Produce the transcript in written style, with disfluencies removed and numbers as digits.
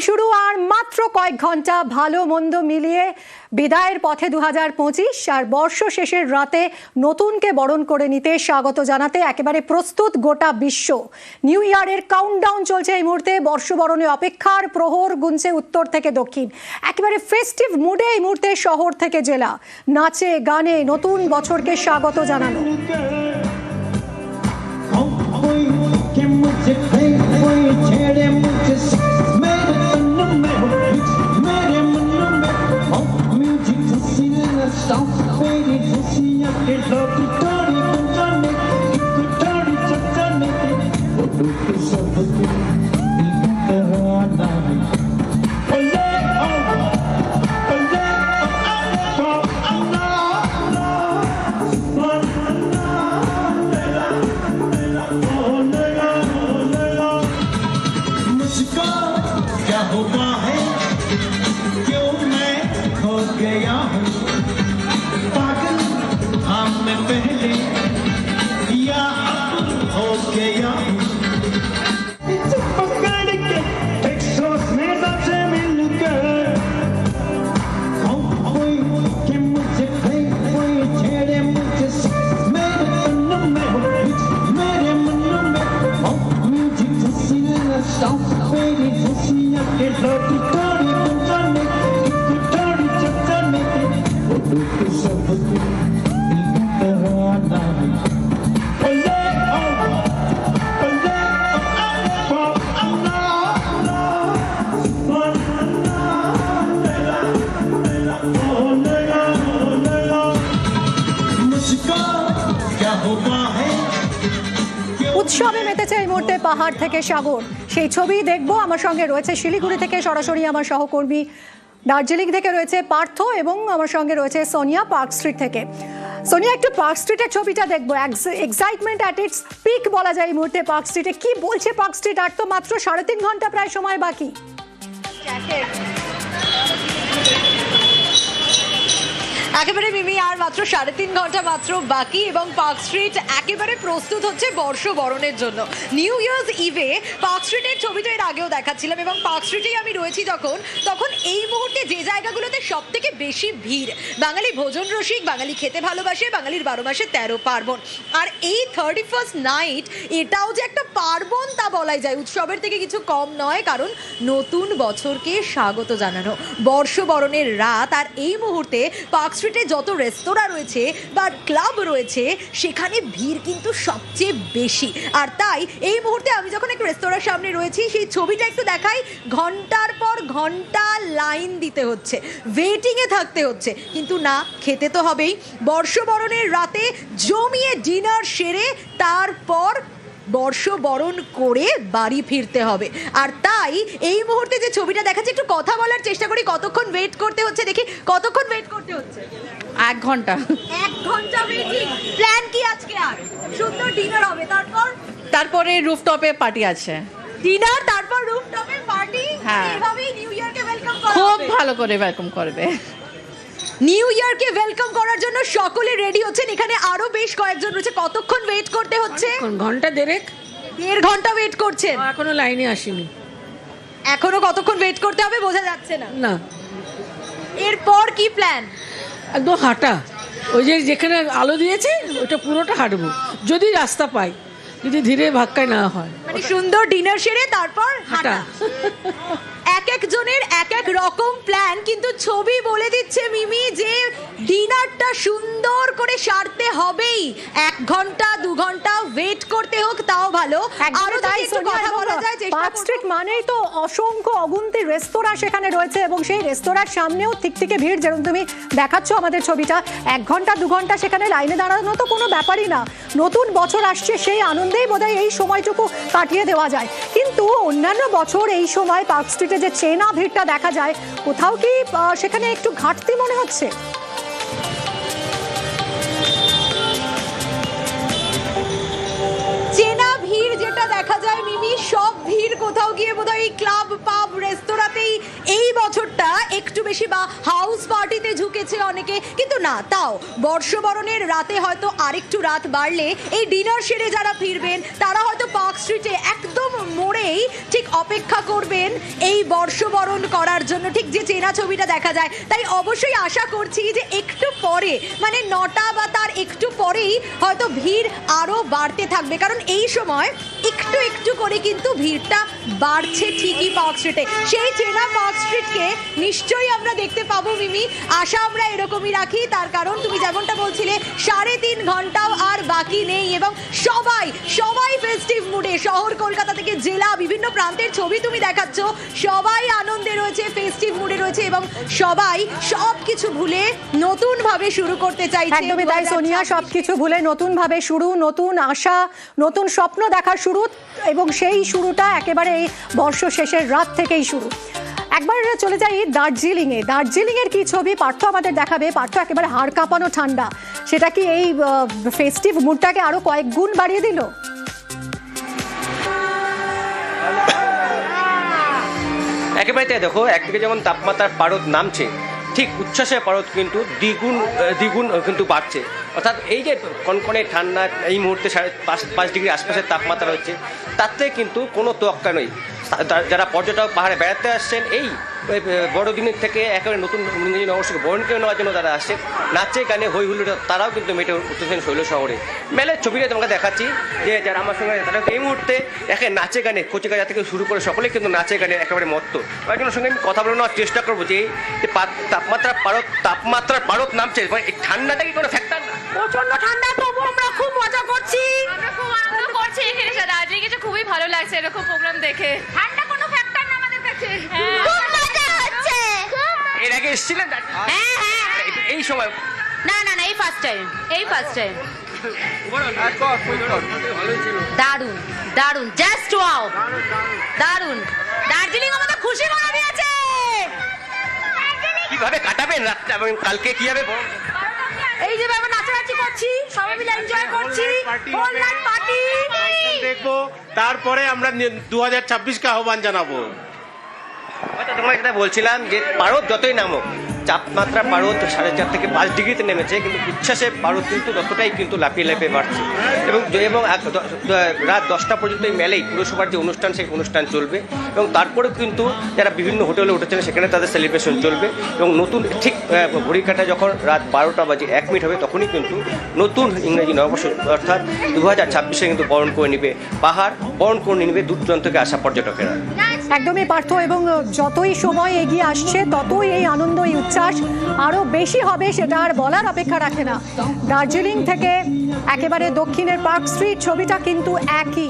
শুরু আর মাত্র কয়েক ঘন্টা ভালো মন্দ মিলিয়ে বিদায়ের পথে 2025 আর বর্ষ শেষের রাতে নতুনকে বরণ করে নিতে স্বাগত জানাতে একেবারে প্রস্তুত গোটা বিশ্ব। নিউ ইয়ারের কাউন্টডাউন চলছে এই মুহূর্তে। বর্ষবরণে অপেক্ষার প্রহর গুনছে উত্তর থেকে দক্ষিণ। একেবারে ফেস্টিভ মুডে এই মুহূর্তে শহর থেকে জেলা, নাচে গানে নতুন বছরকে স্বাগত জানানো। উৎসবে মেতেছে এই মুহূর্তে পাহাড় থেকে সাগর, সেই ছবি দেখবো। আমার সঙ্গে রয়েছে শিলিগুড়ি থেকে সরাসরি আমার সহকর্মী, দার্জিলিং থেকে রয়েছে পার্থ এবং আমার সঙ্গে রয়েছে সোনিয়া পার্ক স্ট্রিট থেকে। সোনিয়া, একটু পার্ক স্ট্রিটের ছবিটা দেখবো। এক্সাইটমেন্ট অ্যাট ইটস পিক বলা যায় এই মুহূর্তে পার্ক স্ট্রিটে। কি বলছে পার্ক স্ট্রিট? আর তো মাত্র 3.5 ঘন্টা প্রায় সময় বাকি। একেবারে মিমি, আর মাত্র 3.5 ঘন্টা মাত্র বাকি এবং পার্ক স্ট্রিট একেবারে প্রস্তুত হচ্ছে বর্ষবরণের জন্য। নিউ ইয়ার্স ইভে পার্ক স্ট্রিটের ছবি তো এর আগেও দেখাচ্ছিলাম এবং পার্ক স্ট্রিটেই আমি রয়েছি তখন এই মুহূর্তে যে জায়গাগুলোতে সব থেকে বেশি ভিড়, বাঙালি ভোজন রসিক, বাঙালি খেতে ভালোবাসে, বাঙালির 12 মাসে 13 পার্বণ। আর এই 31st নাইট এটাও যে একটা পার্বণ তা বলাই যায়, উৎসবের থেকে কিছু কম নয়, কারণ নতুন বছরকে স্বাগত জানানো, বর্ষবরণের রাত। আর এই মুহূর্তে পার্ক স্ট্রিটে যত রেস্তোরাঁ রয়েছে বা ক্লাব রয়েছে সেখানে ভিড় কিন্তু সবচেয়ে বেশি। আর তাই এই মুহূর্তে আমি যখন এক রেস্তোরাঁর সামনে রয়েছি, সেই ছবিটা একটু দেখাই। ঘন্টার পর ঘন্টা লাইন দিতে হচ্ছে, ওয়েটিংয়ে থাকতে হচ্ছে, কিন্তু না, খেতে তো হবেই। বর্ষবরণের রাতে জমিয়ে ডিনার সেরে তারপর বর্ষবরণ করে বাড়ি ফিরতে হবে। আর তাই এই মুহূর্তে যে ছবিটা দেখাচ্ছে, একটু কথা বলার চেষ্টা করি। কতক্ষণ ওয়েট করতে হচ্ছে দেখি, কতক্ষণ ওয়েট করতে হচ্ছে? 1 ঘন্টা। 1 ঘন্টা ওয়েটিং। প্ল্যান কি আজকে? আর সুন্দর ডিনার হবে, তারপরে রুফটপে পার্টি আছে। ডিনার, তারপর রুফটপে পার্টি। হ্যাঁ, এভাবেই নিউ ইয়ারকে ওয়েলকাম করা খুব হবে। ভালো করে ওয়েলকাম করবে। নিউ ইয়ারকে ওয়েলকাম করার জন্য সকলে রেডি হচ্ছেন। এখানে আরো বেশ কয়েকজন রয়েছে। কতক্ষণ ওয়েট করতে হচ্ছে? ঘন্টা দেড়েক। 1.5 ঘন্টা ওয়েট করছেন? এখনো লাইনে আসেনি। এখনো কতক্ষণ ওয়েট করতে হবে বোঝা যাচ্ছে না। না, এরপর কি প্ল্যান? একদম হাঁটা, ওই যে যেখানে আলো দিয়েছে ওটা পুরোটা হাঁটবো, যদি রাস্তা পাই, যদি ধীরে ধাক্কায় না হয়। মানে সুন্দর ডিনার সেরে তারপর হাঁটা। এক একজনের এক এক রকম প্ল্যান, কিন্তু ছবি বলে দিচ্ছে মিমি যে ডিনারটা সুন্দর করে সারতে হবেই। 1 ঘন্টা 2 ঘন্টা ওয়েট করতে হোক, তাও ভালো। আরো তাই কথা বলা যায়। পার্ক স্ট্রিট মানেই তো অসংখ্য অগুন্তি রেস্তোরাঁ সেখানে রয়েছে এবং সেই রেস্তোরাঁর সামনেও ঠিক ভিড়, যেরকম তুমি দেখাচ্ছ আমাদের ছবিটা। 1 ঘন্টা 2 ঘন্টা সেখানে লাইনে দাঁড়ানো তো কোনো ব্যাপারই না। নতুন বছর আসছে, সেই আনন্দেই বোধহয় এই সময়টুকু কাটিয়ে দেওয়া যায়। কিন্তু অন্যান্য বছর এই সময় পার্ক স্ট্রিটে যে চেনা ভিড়টা দেখা যায়, কোথাও কি সেখানে একটু ঘাটতি মনে হচ্ছে? চেনা ভিড় যেটা দেখা যায় মিমি, সব ভিড় কোথাও গিয়ে বোধহয় এই ক্লাব, পাব, রেস্তোরাঁতেই এই বছরটা একটু বেশি, বা হাউস পার্টিতে ঝুঁকেছে অনেকে। কিন্তু না, তাও বর্ষবরণের রাতে হয়তো আরেকটু রাত বাড়লে এই ডিনার সেরে যারা ফিরবেন তারা হয়তো পার্ক স্ট্রিটে একদম মোড়েই ঠিক অপেক্ষা করবেন এই বর্ষবরণ করার জন্য, ঠিক যে চেনা ছবিটা দেখা যায়। তাই অবশ্যই আশা করছি যে একটু পরে, মানে 9টা বা তার একটু পরেই হয়তো ভিড় আরো বাড়তে থাকবে, কারণ এই সময় একটু একটু করে কিন্তু ভিড়টা বাড়ছে ঠিকই পার্ক স্ট্রিটে। সেই চেনা পার্ক স্ট্রিটকে নিশ্চয়ই আমরা দেখতে পাবো মিমি, আশা আমরা এরকমই রাখি। তার কারণ তুমি যেমনটা বলছিলে 3.5 ঘন্টাও আর বাকি নেই এবং সবাই সবাই ফেস্টিভ মুডে। শহর কলকাতা থেকে জেলা বিভিন্ন প্রান্তের ছবি তুমি দেখাচ্ছ, সবাই আনন্দে রয়েছে, ফেস্টিভ মুডে রয়েছে এবং সবাই সবকিছু ভুলে নতুন ভাবে শুরু করতে চাইছে। একদমই তাই সোনিয়া, সবকিছু ভুলে নতুন ভাবে শুরু, নতুন আশা, নতুন স্বপ্ন দেখার শুরু, এবং সেই শুরুটা একেবারে এই বর্ষ শেষের রাত থেকেই শুরু। একবার চলে যাই দার্জিলিংয়ে। দার্জিলিংয়ের কি ছবি পার্থ আমাদের দেখাবে। পার্থ, একেবারে হাড় কাঁপানো ঠান্ডা, সেটা কি এই ফেস্টিভ মুডটাকে আরো কয়েক গুণ বাড়িয়ে দিল? একেবারে তাই। দেখো, একদিকে যেমন তাপমাত্রার পারদ নামছে, ঠিক উচ্ছ্বাসের পারদ কিন্তু দ্বিগুণ কিন্তু বাড়ছে। অর্থাৎ এই যে কনকনে ঠান্ডা এই মুহূর্তে 5.5 ডিগ্রি আশপাশের তাপমাত্রা রয়েছে, তাতে কিন্তু কোনো তোয়াক্কা নেই। যারা পর্যটক পাহাড়ে বেড়াতে আসছেন এই বড়দিনের থেকে একেবারে নতুন ইংরেজি নববর্ষকে বরণ করে নেওয়ার জন্য তারা আসছে, নাচে গানে হই হুল্লোড়ে তারাও কিন্তু মেটে উঠতেছেন শৈল শহরে। মেলের ছবিটা তোমাকে দেখাচ্ছি যে যারা আমার সঙ্গে, তারা এই মুহূর্তে একে নাচে গানে, কচিকাচা থেকে শুরু করে সকলে কিন্তু নাচে গানে একেবারে মত্ত। কয়েকজনের সঙ্গে আমি কথা বলে নেওয়ার চেষ্টা করবো যে তাপমাত্রার পারদ নামছে, এই ঠান্ডাটা কি কোনো ফ্যাক্টর না? প্রচন্ড ঠান্ডা, তবু আমরা খুব মজা করছি। আমরা খুব আনন্দ করছি এখানে এসে। দার্জিলিং এসে খুবই ভালো লাগছে এরকম প্রোগ্রাম দেখে। ঠান্ডা কোনো ফ্যাক্টর না আমাদের কাছে। খুব মজা হচ্ছে। এর আগে এসেছিলেন হ্যাঁ হ্যাঁ, এই সময়? না এই ফার্স্ট টাইম। দারুন দারুন, জাস্ট ওয়াও, দারুন। দার্জিলিং আমাদের খুশি করে দিয়েছে। কিভাবে কাটাবেন রাতটা এবং কালকে কিভাবে? এই যে আমরা নাচানাচি করছি, সবাই মিলে এনজয় করছি, হোল নাইট পার্টি দেখবো, তারপরে আমরা 2026কে আহ্বান জানাবো। তোমাকে যেটা বলছিলাম যে পারদ যতই নামুক, তাপমাত্রা পারদ 4.5 থেকে 5 ডিগ্রিতে নেমেছে, কিন্তু উচ্ছ্বাসে পারদ কিন্তু ততটাই কিন্তু লাফিয়ে বাড়ছে। এবং রাত 10টা পর্যন্ত এই মেলেই পুরসভার যে অনুষ্ঠান, সেই অনুষ্ঠান চলবে এবং তারপরেও কিন্তু যারা বিভিন্ন হোটেলে উঠেছেন সেখানে তাদের সেলিব্রেশন চলবে। এবং নতুন ঠিক ঘড়ি কাটা যখন রাত 12টা বাজে 1 মিনিট হবে, তখনই কিন্তু নতুন ইংরেজি নববর্ষ অর্থাৎ 2026 কিন্তু বরণ করে নেবে পাহাড়, বরণ করে নেবে দূর দূরান্ত থেকে আসা পর্যটকেরা। একদমই পার্থ, এবং যতই সময় এগিয়ে আসছে ততই এই আনন্দ, এই উচ্ছ্বাস আরো বেশি হবে, সেটা আর বলার অপেক্ষা রাখে না। দার্জিলিং থেকে একেবারে দক্ষিণের পার্ক স্ট্রিট ছবিটা কিন্তু একই।